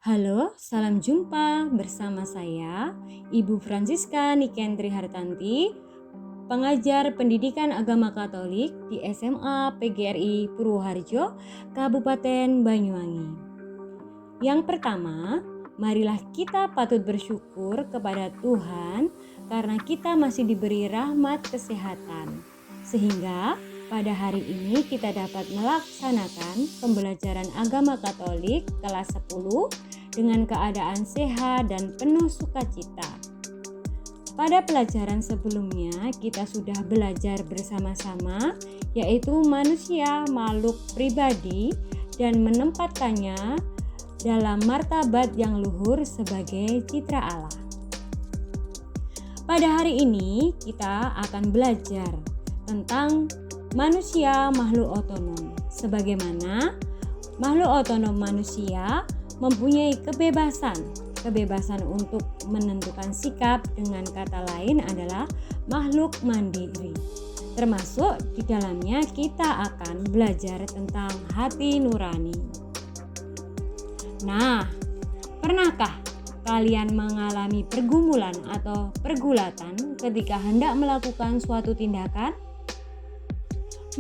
Halo, salam jumpa bersama saya, Ibu Francisca Nikentri Hartanti, pengajar pendidikan agama Katolik di SMA PGRI Purwoharjo, Kabupaten Banyuwangi. Yang pertama, marilah kita patut bersyukur kepada Tuhan karena kita masih diberi rahmat kesehatan, sehingga pada hari ini kita dapat melaksanakan pembelajaran agama Katolik kelas 10 dengan keadaan sehat dan penuh sukacita. Pada pelajaran sebelumnya kita sudah belajar bersama-sama, yaitu manusia makhluk pribadi dan menempatkannya dalam martabat yang luhur sebagai citra Allah. Pada hari ini kita akan belajar tentang manusia makhluk otonom. Sebagaimana makhluk otonom manusia mempunyai kebebasan untuk menentukan sikap, dengan kata lain adalah makhluk mandiri. Termasuk di dalamnya kita akan belajar tentang hati nurani. Nah, pernahkah kalian mengalami pergumulan atau pergulatan ketika hendak melakukan suatu tindakan?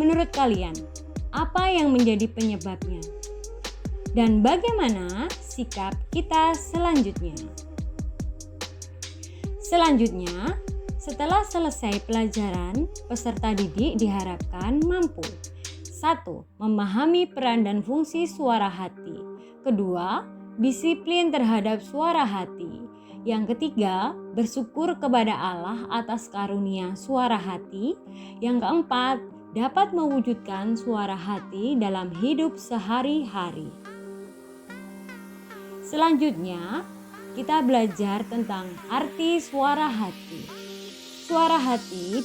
Menurut kalian, apa yang menjadi penyebabnya? Dan bagaimana sikap kita selanjutnya? Selanjutnya, setelah selesai pelajaran, peserta didik diharapkan mampu 1. Memahami peran dan fungsi suara hati. 2. Disiplin terhadap suara hati. Yang ketiga, bersyukur kepada Allah atas karunia suara hati. Yang keempat, dapat mewujudkan suara hati dalam hidup sehari-hari. Selanjutnya, kita belajar tentang arti suara hati. Suara hati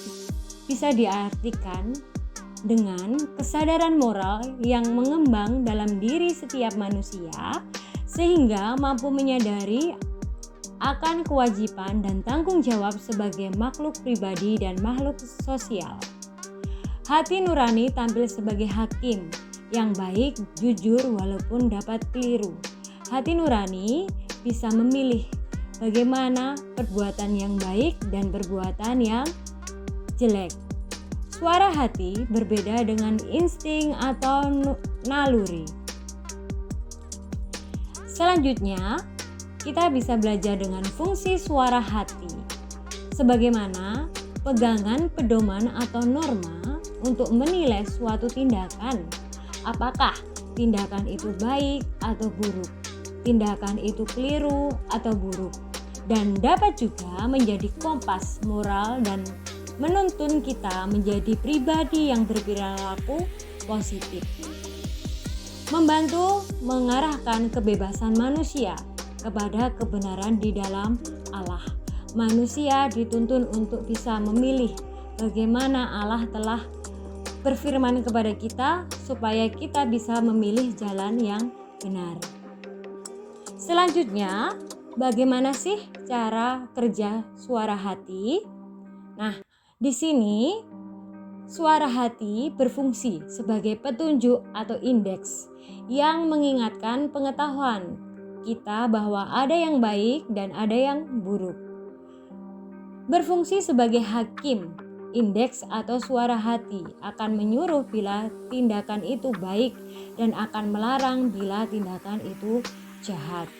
bisa diartikan dengan kesadaran moral yang mengembang dalam diri setiap manusia, sehingga mampu menyadari akan kewajiban dan tanggung jawab sebagai makhluk pribadi dan makhluk sosial. Hati nurani tampil sebagai hakim yang baik, jujur walaupun dapat keliru. Hati nurani bisa memilih bagaimana perbuatan yang baik dan perbuatan yang jelek. Suara hati berbeda dengan insting atau naluri. Selanjutnya, kita bisa belajar dengan fungsi suara hati, sebagaimana pegangan pedoman atau norma untuk menilai suatu tindakan. Apakah tindakan itu baik atau buruk, tindakan itu keliru atau buruk, dan dapat juga menjadi kompas moral dan menuntun kita menjadi pribadi yang berperilaku positif. Membantu mengarahkan kebebasan manusia kepada kebenaran di dalam Allah. Manusia dituntun untuk bisa memilih bagaimana Allah telah berfirman kepada kita supaya kita bisa memilih jalan yang benar. Selanjutnya, bagaimana sih cara kerja suara hati? Nah, di sini suara hati berfungsi sebagai petunjuk atau indeks yang mengingatkan pengetahuan kita bahwa ada yang baik dan ada yang buruk. Berfungsi sebagai hakim, indeks atau suara hati akan menyuruh bila tindakan itu baik dan akan melarang bila tindakan itu jahat.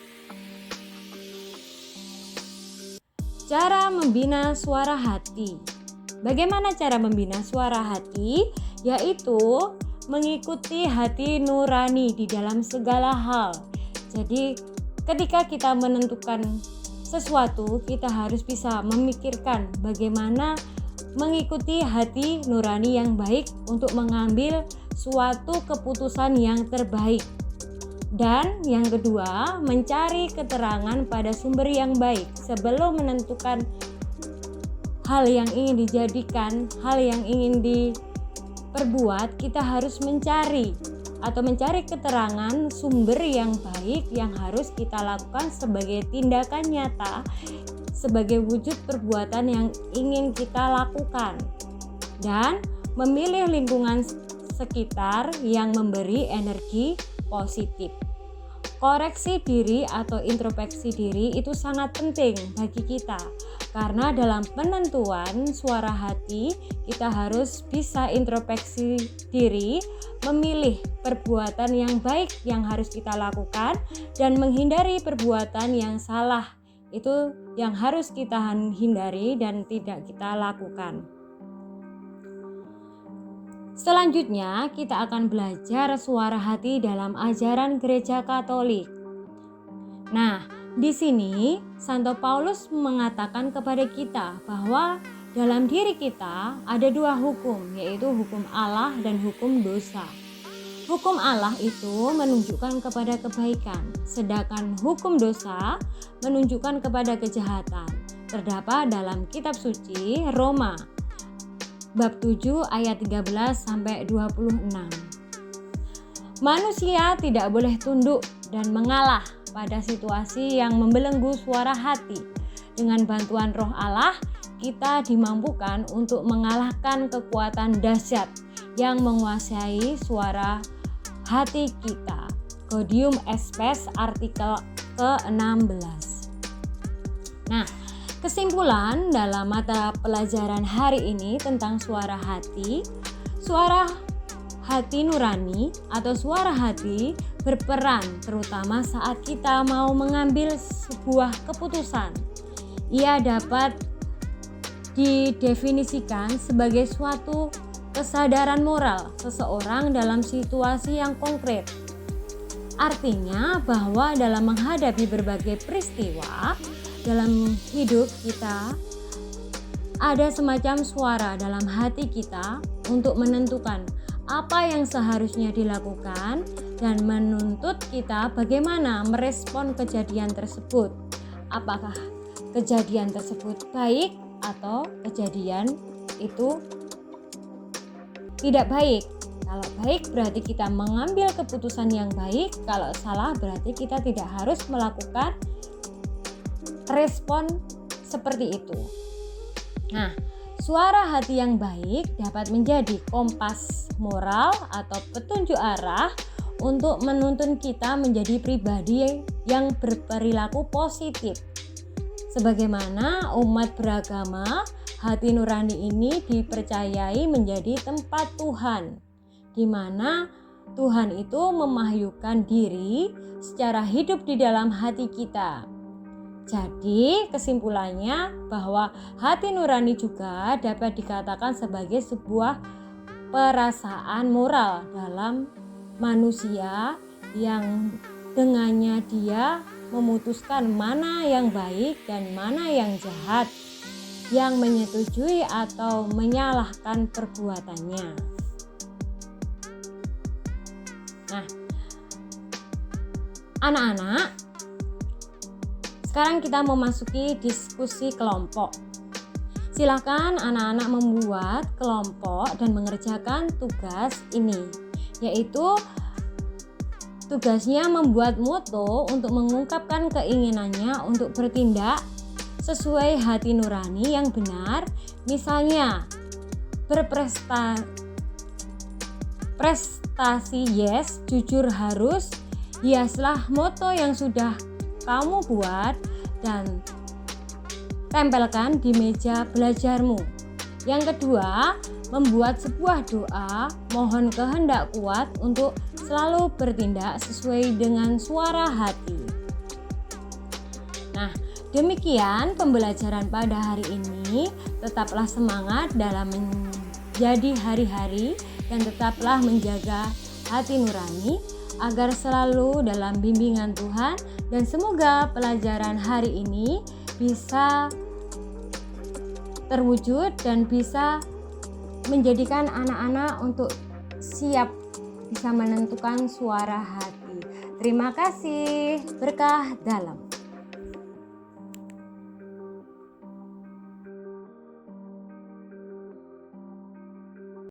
Cara membina suara hati. Bagaimana cara membina suara hati? Yaitu mengikuti hati nurani di dalam segala hal. Jadi ketika kita menentukan sesuatu, kita harus bisa memikirkan bagaimana mengikuti hati nurani yang baik untuk mengambil suatu keputusan yang terbaik. Dan yang kedua, mencari keterangan pada sumber yang baik sebelum menentukan hal yang ingin dijadikan, hal yang ingin diperbuat. Kita harus mencari keterangan sumber yang baik yang harus kita lakukan sebagai tindakan nyata, sebagai wujud perbuatan yang ingin kita lakukan, dan memilih lingkungan sekitar yang memberi energi positif. Koreksi diri atau introspeksi diri itu sangat penting bagi kita, karena dalam penentuan suara hati kita harus bisa introspeksi diri, memilih perbuatan yang baik yang harus kita lakukan dan menghindari perbuatan yang salah. Itu yang harus kita hindari dan tidak kita lakukan. Selanjutnya kita akan belajar suara hati dalam ajaran Gereja Katolik. Nah, di sini Santo Paulus mengatakan kepada kita bahwa dalam diri kita ada dua hukum, yaitu hukum Allah dan hukum dosa. Hukum Allah itu menunjukkan kepada kebaikan, sedangkan hukum dosa menunjukkan kepada kejahatan. Terdapat dalam kitab suci Roma bab 7 ayat 13 sampai 26. Manusia tidak boleh tunduk dan mengalah pada situasi yang membelenggu suara hati. Dengan bantuan Roh Allah, kita dimampukan untuk mengalahkan kekuatan dahsyat yang menguasai suara hati kita. Gaudium et Spes artikel ke-16. Nah, kesimpulan dalam mata pelajaran hari ini tentang suara hati nurani atau suara hati berperan terutama saat kita mau mengambil sebuah keputusan. Ia dapat didefinisikan sebagai suatu kesadaran moral seseorang dalam situasi yang konkret. Artinya bahwa dalam menghadapi berbagai peristiwa dalam hidup kita, ada semacam suara dalam hati kita untuk menentukan apa yang seharusnya dilakukan dan menuntut kita bagaimana merespon kejadian tersebut. Apakah kejadian tersebut baik atau kejadian itu tidak baik. Kalau baik berarti kita mengambil keputusan yang baik, kalau salah berarti kita tidak harus melakukan respon seperti itu. Nah, suara hati yang baik dapat menjadi kompas moral atau petunjuk arah untuk menuntun kita menjadi pribadi yang berperilaku positif. Sebagaimana umat beragama, hati nurani ini dipercayai menjadi tempat Tuhan, di mana Tuhan itu memahyukan diri secara hidup di dalam hati kita. Jadi kesimpulannya bahwa hati nurani juga dapat dikatakan sebagai sebuah perasaan moral dalam manusia yang dengannya dia memutuskan mana yang baik dan mana yang jahat, yang menyetujui atau menyalahkan perbuatannya. Nah, anak-anak, sekarang kita memasuki diskusi kelompok. Silakan anak-anak membuat kelompok dan mengerjakan tugas ini, yaitu tugasnya membuat moto untuk mengungkapkan keinginannya untuk bertindak sesuai hati nurani yang benar. Misalnya, prestasi yes, jujur harus, hiaslah moto yang sudah kamu buat dan tempelkan di meja belajarmu. Yang kedua, membuat sebuah doa mohon kehendak kuat untuk selalu bertindak sesuai dengan suara hati. Nah, demikian pembelajaran pada hari ini. Tetaplah semangat dalam menjadi hari-hari dan tetaplah menjaga hati nurani agar selalu dalam bimbingan Tuhan, dan semoga pelajaran hari ini bisa terwujud dan bisa menjadikan anak-anak untuk siap bisa menentukan suara hati. Terima kasih, berkah dalam.